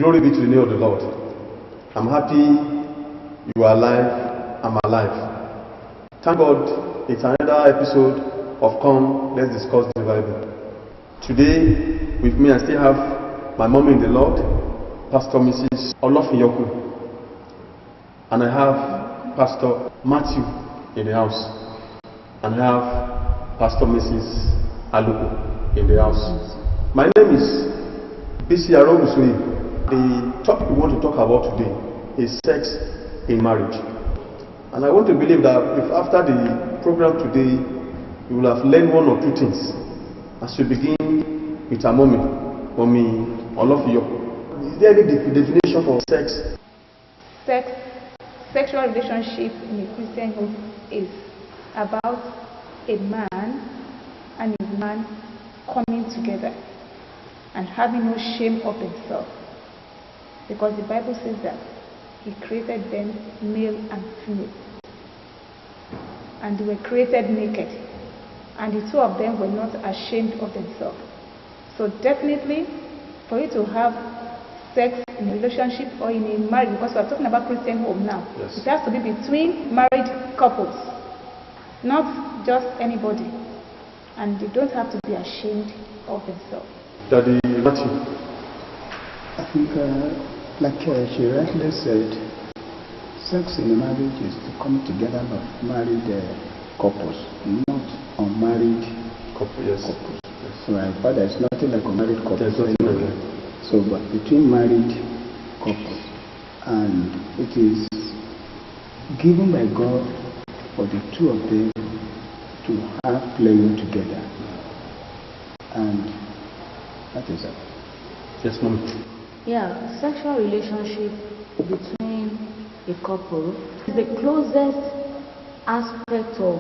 Glory be to the name of the Lord. I'm happy you are alive. I'm alive. Thank God it's another episode of Come, Let's Discuss the Bible. Today, with me, I still have my mom in the Lord, Pastor Mrs. Olofinyoku. And I have Pastor Matthew in the house. And I have Pastor Mrs. Aluko in the house. My name is Bisi Arogusui. The topic we want to talk about today is sex in marriage. And I want to believe that if after the program today, you will have learned one or two things. As we begin with our mommy Olofinyoku. Is there any definition for sex? Sexual relationship in a Christian home is about a man and a woman coming together and having no shame of themselves. Because the Bible says that He created them male and female. And they were created naked. And the two of them were not ashamed of themselves. So definitely, for you to have sex in a relationship or in a marriage, because we are talking about Christian home now, yes, it has to be between married couples, not just anybody. And they don't have to be ashamed of themselves. Daddy Matthew. I think, like she rightly said, sex in a marriage is to come together of married couples, not unmarried Couple, yes. couples. Yes. Right, but there's nothing like a married couple. There's nothing like that. So, but between married couples, and it is given by God for the two of them to have pleasure together, and that is it. Yes, Mom. Yeah, sexual relationship between a couple is the closest aspect of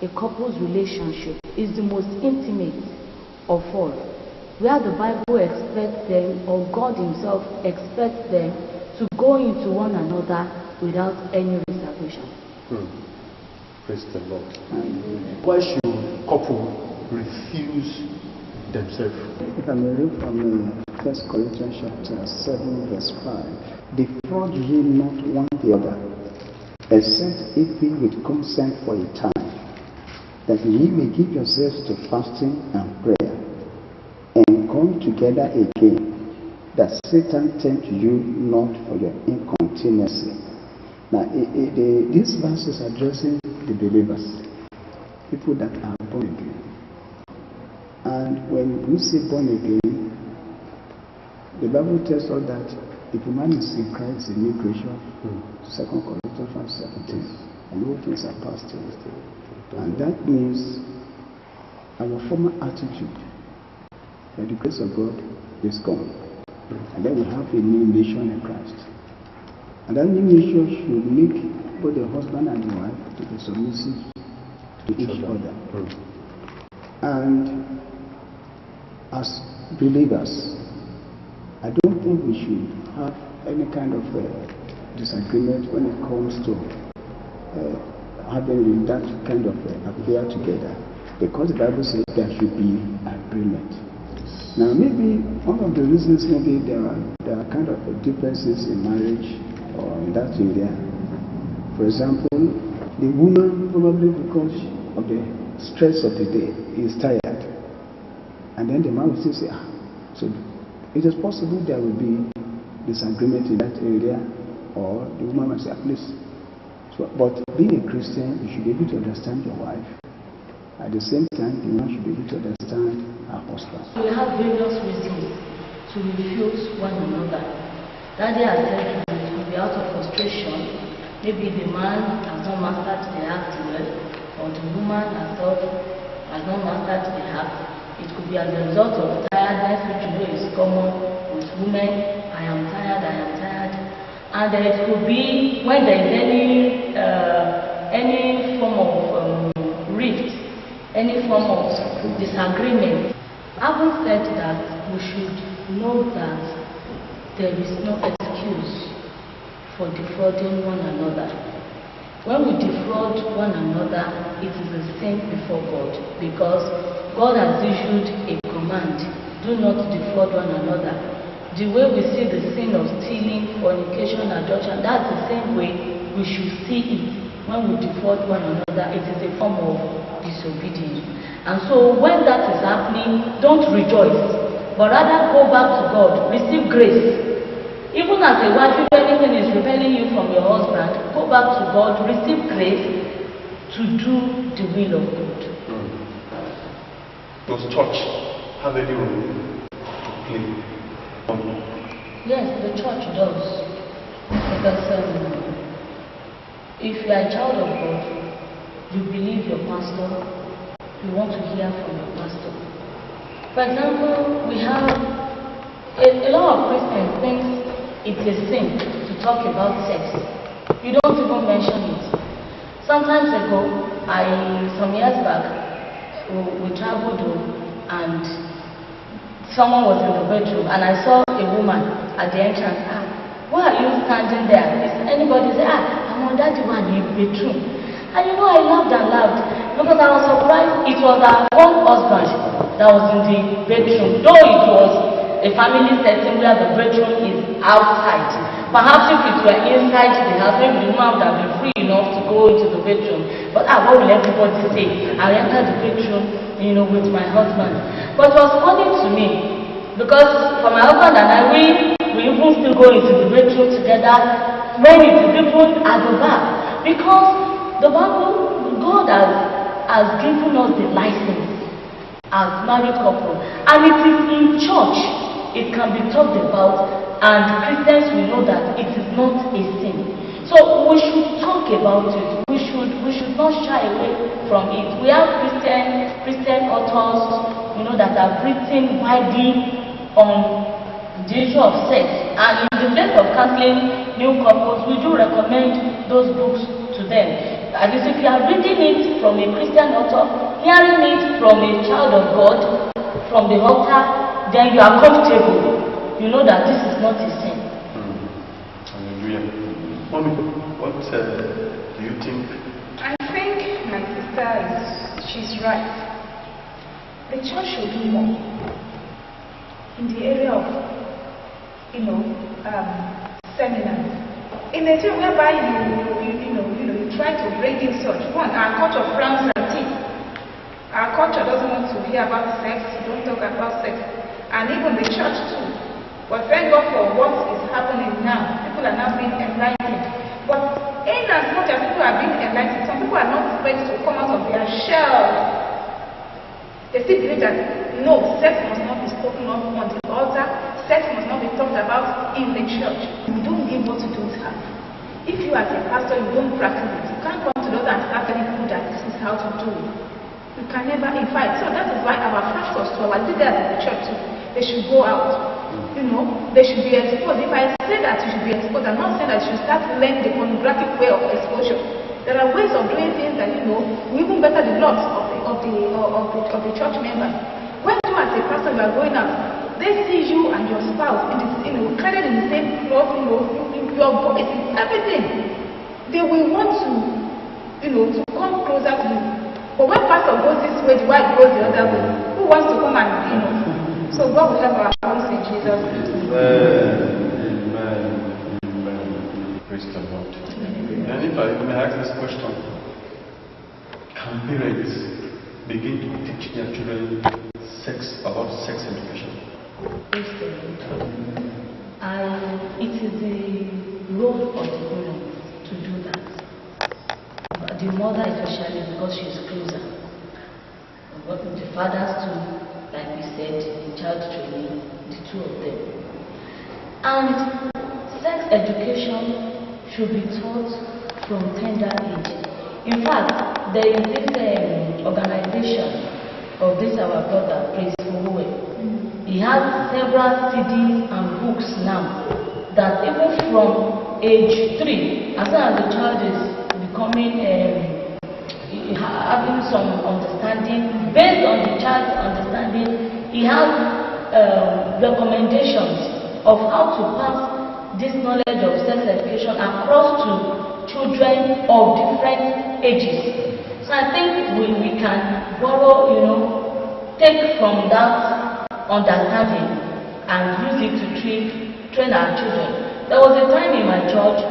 a couple's relationship, is the most intimate of all, where the Bible expects them, or God Himself expects them, to go into one another without any reservation. Praise the Lord. Why should couple refuse themselves? If I may read from 1 Corinthians chapter 7 verse 5. Defraud ye not one the other, except it be with consent for a time, that ye may give yourselves to fasting and prayer, and come together again, that Satan tempt you not for your incontinency. Now, this verse is addressing the believers, people that are born again. And when we say born again, the Bible tells us that if a man is in Christ, a new creation, 2 Corinthians 5:17, and all things are passed away. And that means our former attitude, by the grace of God, is gone. And then we have a new nation in Christ. And that new nation should make both the husband and the wife to be submissive to each other. And as believers, I don't think we should have any kind of disagreement when it comes to having that kind of affair together, because the Bible says there should be agreement. Now, maybe one of the reasons, maybe there are kind of differences in marriage or in that area. For example, the woman, probably because of the stress of the day, is tired, and then the man will still say, so it is possible there will be disagreement in that area, or the woman will say, please. So, but being a Christian, you should be able to understand your wife. At the same time, the man should be able to understand her husband. We have various reasons to refuse one another. Daddy has said it will be out of frustration. Maybe the man has not mastered the act well, or the woman herself has not mastered the act. It could be as a result of tiredness, which you know is common with women. I am tired, I am tired. And it could be when there is any form of rift, any form of disagreement. Having said that, we should know that there is no excuse for defrauding one another. When we defraud one another, it is a sin before God, because God has issued a command, do not defraud one another. the way we see the sin of stealing, fornication, adultery, that's the same way we should see it when we default one another. It is a form of disobedience. And so when that is happening, don't rejoice, but rather go back to God, receive grace. Even as a wife, if anything is rebelling you from your husband, go back to God, receive grace to do the will of God. Does church have any role to play? Yes, the church does. Because if you are a child of God, you believe your pastor, you want to hear from your pastor. For example, we have a lot of Christians think it's a sin to talk about sex. You don't even mention it. Sometimes ago, some years back, we traveled home and someone was in the bedroom and I saw a woman at the entrance. Why are you standing there? Is anybody say, I'm on that one in the bedroom. And you know, I laughed and laughed because I was surprised it was her own husband that was in the bedroom, though it was a family setting where the bedroom is outside. Perhaps if it were inside the house, maybe the woman would have been free enough to go into the bedroom. But what will everybody say? I entered the bedroom, with my husband. But it was funny to me because for my husband and I, we even still go into the bedroom together when it is even at the back. Because the Bible, God has given us the license as married couple, and it is in church it can be talked about, and Christians will know that it is not a sin. So we should talk about it. We should not shy away from it. We have Christian authors, that have written widely on the issue of sex, and in the place of counseling new couples, we do recommend those books to them. At least if you are reading it from a Christian author, hearing it from a child of God, from the altar, then you are comfortable. You know that this is not a sin. Hallelujah. Mommy, what do you think? I think my sister she's right. The church should do more in the area of, seminars. In a time whereby you try to bring in such. One, our culture frowns at it. Our culture doesn't want to hear about sex. Don't talk about sex. And even the church too. But thank God for what is happening now. People are now being enlightened. But in as much as people are being enlightened, some people are not ready to come out of their shell. They still believe that no, sex must not be spoken of on the altar. Sex must not be talked about in the church. We don't give what you don't have. If you as a pastor, you don't practice it, you can't come to those and start telling people that this is how to do it. You can never invite. So that is why our pastors, to our leaders in the church, they should go out. They should be exposed. If I say that you should be exposed, I'm not saying that you should start learning the pornographic way of exposure. There are ways of doing things that will even better the lots of the church members. When you as a pastor you are going out, they see you and your spouse carried in the same cloth, your voice, everything. They will want to come closer to you. But when pastor goes this way, the wife goes the other way. Who wants to come and So God will help our homes in Jesus' name. Amen. Praise the Lord. And if I may ask this question, can parents begin to teach their children about sex education? Praise the Lord. It is the role of the woman to do that. But the mother especially, because she is closer. But the fathers too, like we said, the child training, the two of them. And sex education should be taught from tender age. In fact, there is this organization of this our brother, Praise Fuwe. He has several CDs and books now that even from age 3, as soon as the child is becoming having some understanding, based on the child's understanding, he has recommendations of how to pass this knowledge of sex education across to children of different ages. So I think we can borrow, take from that understanding and use it to train our children. There was a time in my church,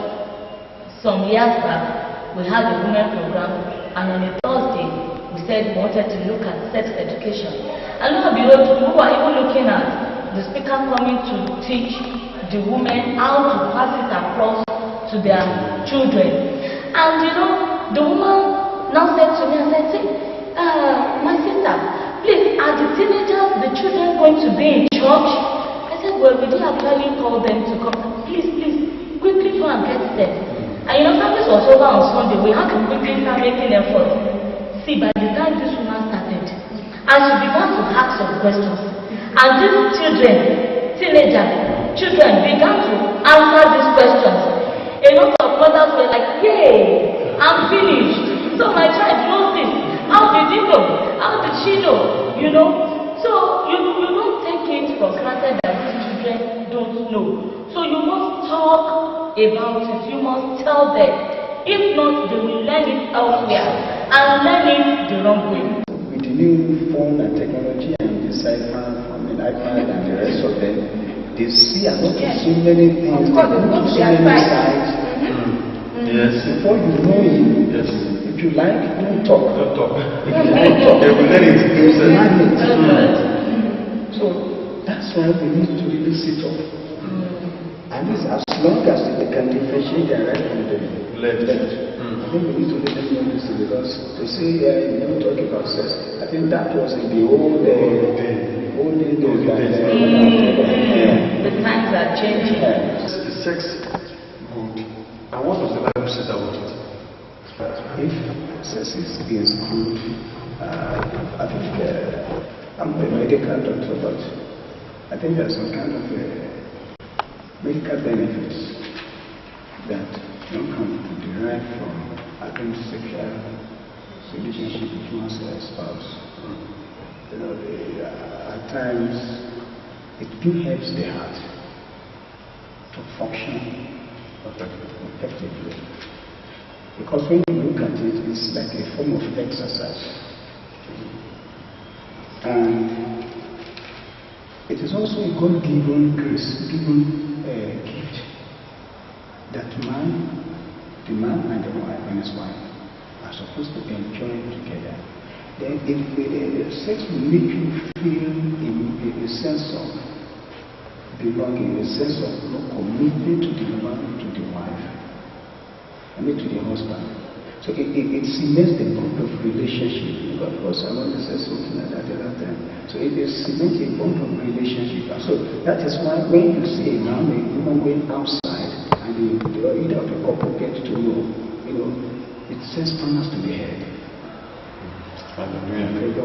some years back, we had a women program, and on a Thursday, we said we wanted to look at sex education. And lo and behold, we were even looking at the speaker coming to teach the women how to pass it across to their children. And you know, the woman now said to me, I said, "See, my sister, please, are the teenagers, the children going to be in church?" I said, "Well, we did actually call them to come. Please, quickly go and get them." And you know, service was over on Sunday. We had to quickly start making effort. See, by the time this woman started, and she began to ask some questions, and these children, teenagers, children began to answer these questions. A lot of mothers were like, "Yay, I'm finished. So my child knows this. How did he know? How did she know?" You know? So you don't take it for granted that these children don't know. So you must talk about it. You must tell them. If not, they will learn it elsewhere and learn it the wrong way. With the new phone and technology and the cipher from the iPad and the rest of them, they see and want to see many things. Of course, they go to so their many site. sites. Yes. Before you know it, Yes. if you like, don't talk. Don't talk. If you like, talk. They will learn it themselves. So that's why we need to really sit up. And this, as long as they can differentiate the right from the left. I think we need to let them know this, because to say you don't talk about sex, I think that was in the old days. The times are changing. Is sex good? And what does the Bible say about it? If sex is good, I think I'm a medical doctor, but I think there's some kind of medical benefits that one can derive from having sexual relationship with one's spouse. You know, at times it helps the heart to function effectively. Because when you look at it, it's like a form of exercise. And it is also a God-given grace, given gift, that the man and the wife and his wife are supposed to enjoy together. Then if sex will make you feel a sense of belonging, a sense of commitment to the man, to the wife, to the husband. So it cements the bond of relationship. Of course, I want to say something like that the other time. So it cements a bond of relationship. And so that is why when you see a man and a woman going outside and either of the couple get to know, it sends prayers to the head. Hallelujah. Do you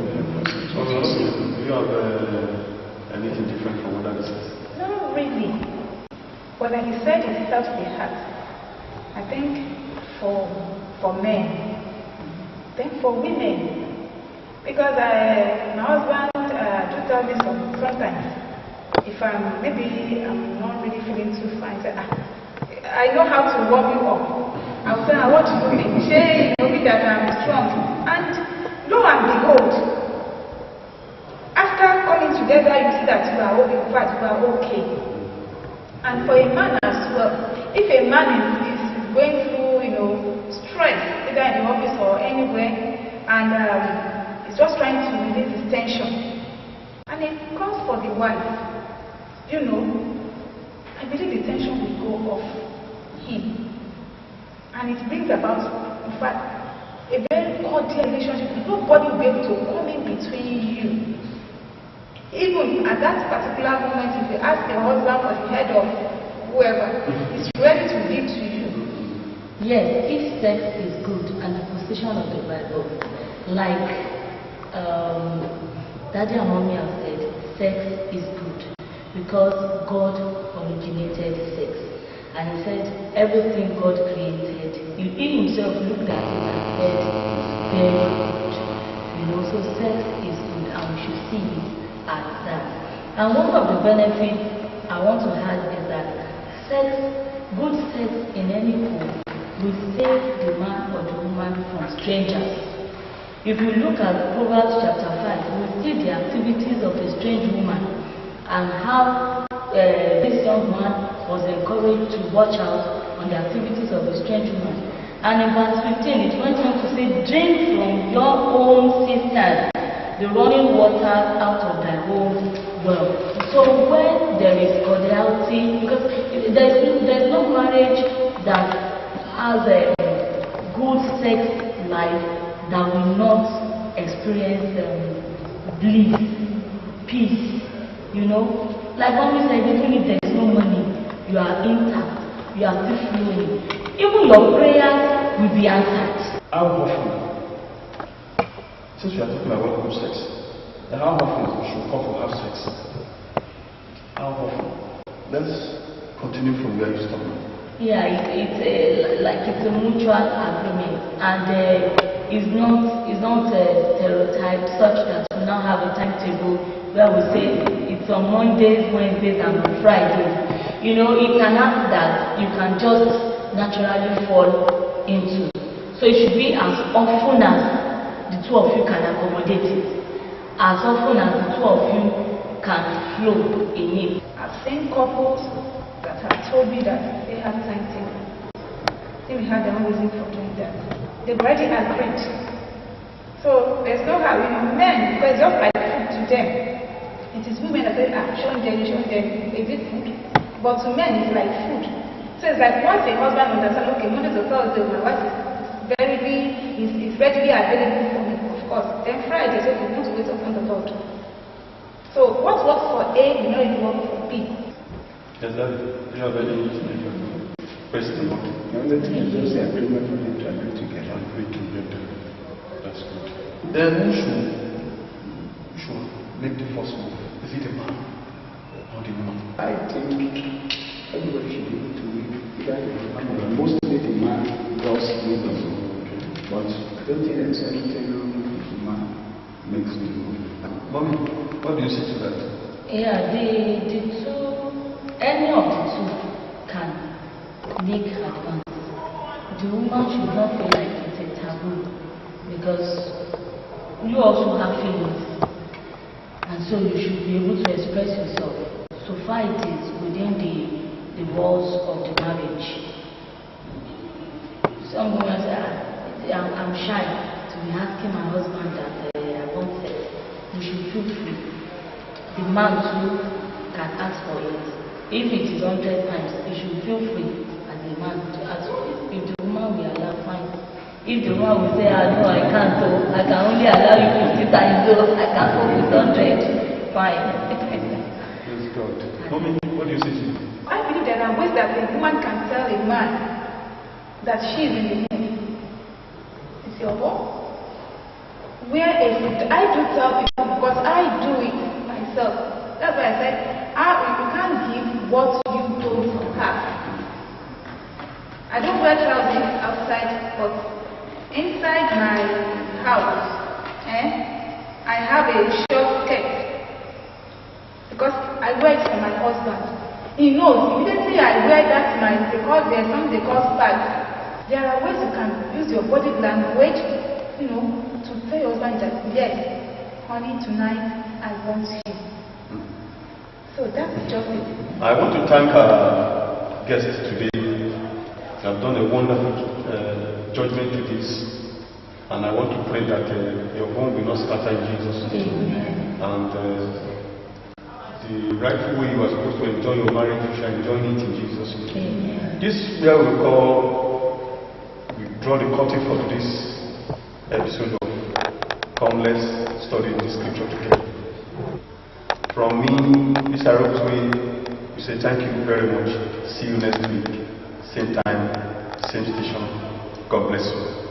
have anything different from what that says? No, really. But like you said, it helps the heart. I think for men, then for women, because my husband do tell me sometimes, if I'm not really feeling too fine, I know how to warm you up. I will say, I want you to make sure that I'm strong. And lo and behold, after coming together, you see that you are okay. And for a man as well, if a man is going through, stress, either in the office or anywhere, and is just trying to release his tension, and it comes for the wife, I believe the tension will go off him. And it brings about, in fact, a very cordial relationship. Nobody will be able to come in between you. Even at that particular moment, if you ask the husband or the head of whoever, he's ready to give to you. Yes, if sex is good, and the position of the Bible, like Daddy and Mommy have said, sex is good because God originated sex. And he said everything God created, he himself looked at it and said, very good. So sex is good and we should see it as that. And one of the benefits I want to add is that good sex in any home will save the man or the woman from strangers. If you look at Proverbs chapter 5, you will see the activities of a strange woman and how this young man was encouraged to watch out on the activities of a strange woman. And in verse 15, it went on to say, drink from your own cistern the running water out of thy own well. So when there is cordiality, because there's no marriage that has a good sex life that will not experience bliss, peace, you know. Like mommy said, even if there's no money, you are intact, you are still flowing. Even your prayers will be answered. How often? Since we are talking about good sex, how often should couple have sex? How often? Let's continue from where you stopped. Yeah, it's a mutual agreement, and it's not stereotyped such that we now have a timetable where we say it's on Mondays, Wednesdays, and on Fridays. You know, it can happen that you can just naturally fall into. So it should be as often as the two of you can accommodate it, as often as the two of you can flow in it. I've seen couples that have told me that they have timetable. They may have their own reason for doing that. They've already agreed. So there's no how, you know, men, because it's just like food to them. It is women that say, showing them, is it food? But to men, it's like food. So it's like once a husband understands, okay, Monday to Thursday, my wife is readily available for me, of course. Then Friday, so we want to wait upon the Lord. So what works for A, you know, it works for B. Yes, that you have any question? The only thing is just the agreement for them to agree together. Agree together. That's good. Then who should make the first move? Is it the man or the woman? I think everybody should be able to make that. Mostly the man does make the move. But I don't think there's anything wrong if the man makes the move. Mommy, what do you say to that? Yeah, the two, any of the two can make advance. The woman should not feel like it's a taboo, because you also have feelings, and so you should be able to express yourself. So far it is within the walls of the marriage. Some women say, I'm shy to be asking my husband that I want sex. You should feel free. The man too can ask for it. If it is 100 times, you should feel free as the man to ask for it. If the woman will allow, fine. If the woman will say, no, I can't, so I can only allow you 50 times, so I can't go with 100, fine. Praise God. Mommy, what do you say to you? I believe there are ways that a woman can tell a man that she is in the mood. It's your work. I do tell people because I do it myself. That's why I said, you can't give what you don't have. I don't wear trousers outside, but inside my house, I have a short skirt because I wear it for my husband. He knows immediately I wear that because there's something they call spag. There are ways you can use your body language, you know, to tell your husband that yes, honey, tonight I want you. So that's just it. I want to thank our guests today. They have done a wonderful judgment to this, and I want to pray that your home will not scatter in Jesus' name. And the rightful way you are supposed to enjoy your marriage, you shall enjoy it in Jesus' name. This is where we draw the curtain for this episode of Come Let's Study the Scripture Together. From me, Mr. Arobswe, we say thank you very much. See you next week, same time, same station. God bless you.